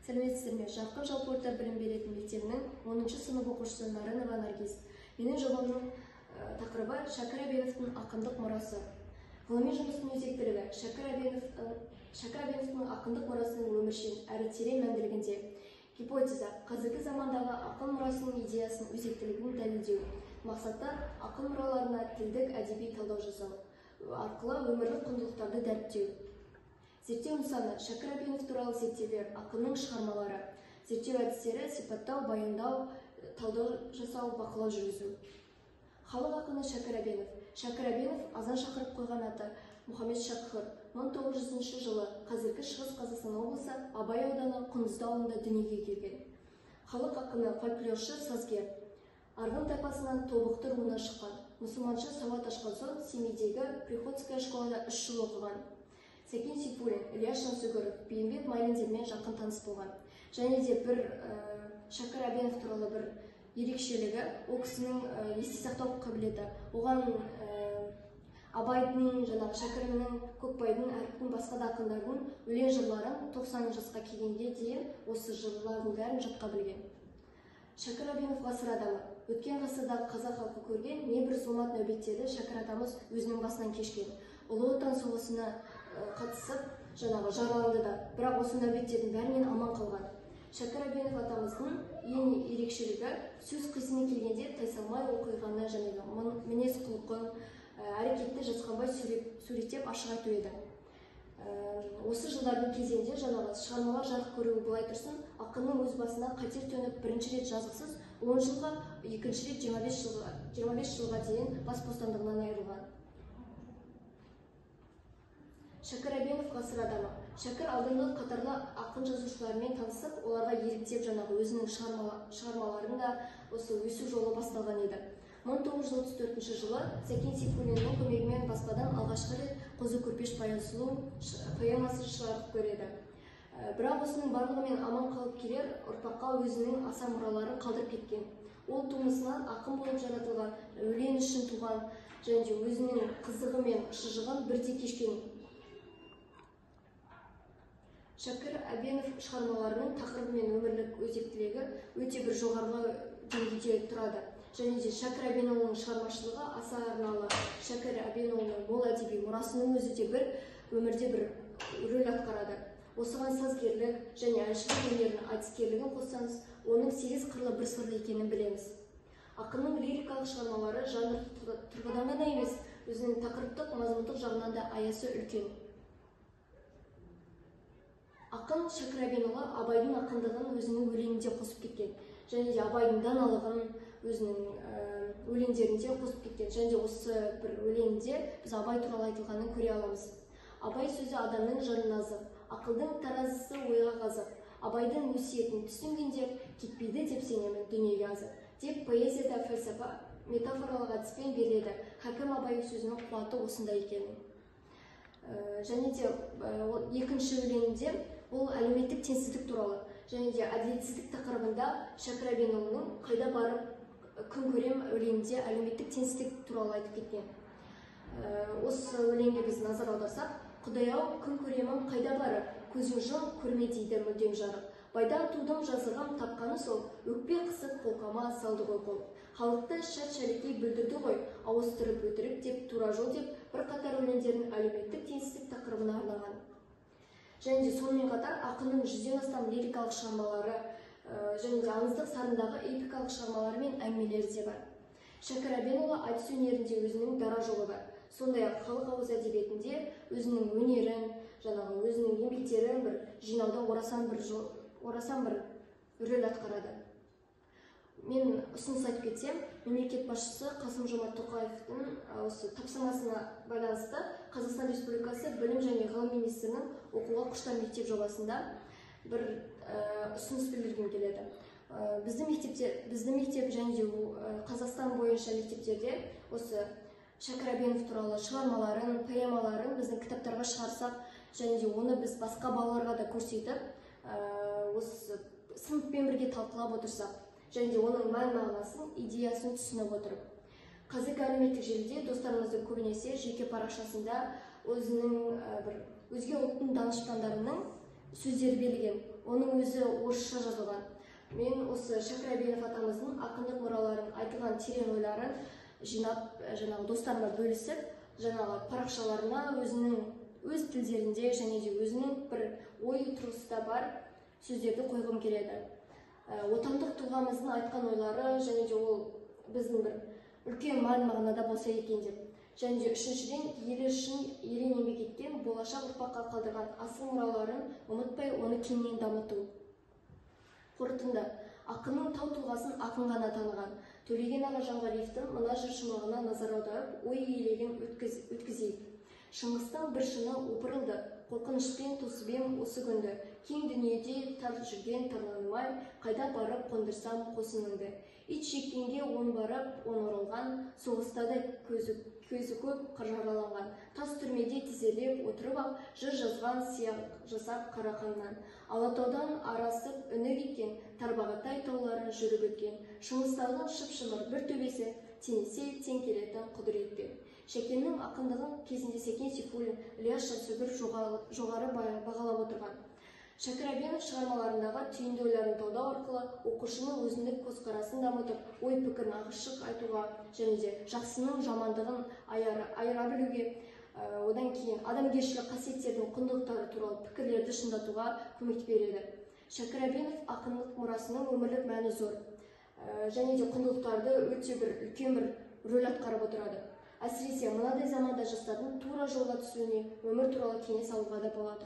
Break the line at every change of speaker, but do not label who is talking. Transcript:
Сәлеметсіздер ме? Жарқын жалпы орта білім беретін мектебінің 10-шы сынып оқушысы Нарынова Наргиз. Менің жобамның тақырыбы Шәкір Әбеновтың ақындық мұрасы. Ғылыми жұмыстың өзектілігі Шәкір Әбеновтың ақындық мұрасының өміршең әрі терең мәнділігінде. Гипотеза: қазіргі замандағы ақын мұрасының идеясының өзектілігін дәлелдеу. Мақсаты ақын мұраларына тілдік әдеби талдау жасау арқылы өмірлік құндылықтарды дәріптеу. Зерттеу нысаны: Шәкір Әбенов туралы зерттеулер, ақынның шығармалары. Зерттеу әдістері: сипаттау, баяндау, талдау жасау, бақылау жүргізу. Халық ақыны Шәкір Әбенов. Шәкір Әбенов азан шақырып қойған аты Мұхаммед Шәкір 1900 жылы қазіргі Шығыс Қазақстан облысы Абай ауданы Құндызды ауылында дүниеге келген. Халық ақыны, фольклоршы, сазгер. Арғын тайпасынан Тобықты руынан шыққан. Мұсылманша сауат ашқан соң Семейдегі Приходская школада 3 жыл оқыған. Сәкен Сейфуллин, Ілияс Жансүгіров, Бейімбет Майлиндермен жақын таныс болған. Және де бір Шәкір Әбенов туралы бір ерекшелігі, ол кісінің есте сақтау қабілеті. Оған Абайдың, Шәкірінің, Көкбайдың, әріптің басқа да ақындардың өлең жырларын 90 жасқа келгенге дейін осы жырлардың бәрін жатқа білген. Шәкір Әбенов ғасыр адамы. Өткен ғасырдағы қазақ халқы көрген небір зұлмат нәубеттерді Шәкір атамыз өзінің басынан кешкен. Ұлы Отан соғысына қатысып, жараланды да, бірақ осы нәубеттердің бәрінен аман қалған. Шәкір Әбенов атамыздың ең ерекшелігі сөз қисыны келгенде тайсалмай оқиғаны және мінез құлқын, әрекетті жасқанбай суреттеп ашық айту еді. Осы жылдардың кезеңде шығармалар жарық көруі былай тұрсын, ақынның өз басына қатер төніп, бірінші рет жазықсыз 10 жылға, екінші рет 25 жылға дейін бас бостандығынан айырылған. Шәкір Әбенов ғасыр адамы. Шәкір алдыңғы қатарлы ақын жазушылармен танысып, оларға еліктеп өзінің шығармаларында осы өсу жолы басталған еді. 1934 жылы Сәкен Сейфуллиннің көмегімен баспадан алғашқы рет Қозы Көрпеш Баянсұлу поэмасы шығарып көреді. Бірақ осының барлығымен аман қалып келер ұрпаққа өзінің аса мұраларын қалдырып кеткен. Ол тумысынан ақын болып жаратылған, өлең үшін туған және өзінің қызығы мен шыжығын бірдей кешкен. Шәкір Әбенов шығармаларының тақырыбы мен өмірлік өзектілігі өте бір жоғарғы деңгейде тұрады. Және де Шәкір Әбенұлының шығармашылығы аса арналы. Шәкір Әбенұлының мол әдеби мұрасының өзі де өмірде бір рөл атқарады. Осыған сазгерлік және әншілік өнерінің айтыскерлігін қоссаңыз, оның 8 қырлы бір сырлы екенін білеміз. Ақынның лирикалық шығармалары жанр тұрғыдан ғана емес, өзінің тақырыптық, мазмұндық жағынан да аясы үлкен. Ақын Шәкір Әбенұлы Абайдың ақындығын өзінің өлеңінде қосып кеткен. Және де Абайдың даналығын өзінің өлеңдерінде қосып кеткен. Және де осы бір өлеңде біз Абай туралы айтылғанын көре аламыз. Абай сөзі адамның жанын азық, ақылдың таразысы ойға қазық. Абайдың өсиетін түсінгенде кетпейді деп сенемін дүниеге азық. Деп поэзияда фәлсафа метафоралық әдіспен береді. Хәкім Абай сөзінің қуаты осында екенін. Және де екінші өлеңінде ол әлеуметтік теңсіздік туралы және де әділетсіздік тақырыбында Шәкір Әбенұлының қайда барып күн көрем өлеңінде әлеуметтік теңсіздік туралы айтып кеткен. Осы өлеңге біз назар аударсақ, Құдай-ау, күн көремін қайда барып, көзің жым көрме дейді мүлдем жарық. Байдан тудым жазығым тапқаны сол, өкпе қысып қолқама салды ғой қол. Халықты шәт-шәлекей бүлдірді ғой, ауыстырып өтірік деп, тура жол деп, бірқатар өлеңдердің әлеуметтік теңсіздік тақырыбына арнаған. Және де сонымен қатар ақынның 100-ден астам лирикалық шығармалары және де аңыздық сарындағы эпикалық шығармалары мен әңгімелері де бар. Шәкір Әбенұлы айтыс өнерінде өзінің дара жолы бар. Сондай-ақ халық ауыз әдебиетінде өзінің өнерін, өзінің еңбектерін бір жинауда орасан бір рөл атқарады. Мен ұсыныс айтып кетсем, мемлекет басшысы Қасым-Жомарт Тоқаевтың осы тапсырмасына байланысты Қазақстан Республикасы Білім және ғылым министрінің оқуға құштар мектеп жобасында бір ұсыныс білдіргім келеді. Біздің мектеп және де Қазақстан бойынша мектептерде осы Шәкір Әбенов туралы шығармаларын, поэмаларын біздің кітаптарға шығарсақ, және де оны біз басқа балаларға да көрсетіп, осы сыныппен бірге талқылап отырсақ, және де оның мән-мағынасын, идеясын түсініп отырып. Қазіргі әлеуметтік желіде достарымыздың көбінесе жеке парақшасында өзге ұлттың данышпандарының сөздері берілген. оның өзі орысша жазылған. Мен осы Шәкір Әбенов атамыздың ақындық мұраларын, айтылған терең ойларын жинап, жаңағы достарыма бөлісіп, жаңағы парақшаларына өз тілдерінде және де өзінің бір ой тұрғысында бар сөздерді қойғым келеді. Отандық тұлғамыздың айтқан ойлары және де ол біздің бір үлкен мағынада болса екен деп. Және де үшіншіден, елі үшін ерен еңбек еткен, болашақ ұрпаққа қалдырған асыл мұраларын ұмытпай, оны кеңінен дамыту. Қорытынды, ақынның тау тұлғасын ақын ғана таныған. Төлеген Аға Жанғалиевтің мына жыр шумағына назар аударып, ой елегін өткізейік. Шыңғыстың бір шыны опырылды, қорқынышпен тосып ем осы күнді. Кең дүниеде тар жүрген тарланымай, қайда барып қондырсам қосыныңды. Ит жеккенге он барып, он орылған, соғыстады көзі көп жараланған. Тас түрмеде тізелеп отырып ақ, жыр жазған сияқ жасап қарақаннан. Алатаудан арасып үні кеткен, тарбағатай тауларын жүріп өткен. Шыңғыстаудың шып-шымыр бір төбесі, теңесе тең келетін құдіретті. Шәкеннің ақындығын кезінде Сәкен Сейфуллин, Ілияс Жансүгір жоғары бағалап отырған. Шәкір Әбенов шығармаларындағы түйінді ойларын талдау арқылы оқушының өзіндік көзқарасын дамытып, ой пікірін ашық айтуға және де жақсының жамандығын айыра білуге, одан кейін адамгершілік қасиеттердің құндылықтары туралы пікірлерді шындатуға көмек береді. Шәкір Әбенов ақындық мұрасының өмірлік мәні зор және де құндылықтарды өте үлкен бір рөл атқарып отырады. Әсіресе мынадай заманда жастардың тура жолға түсуіне өмір туралы кеңес алуға да болады.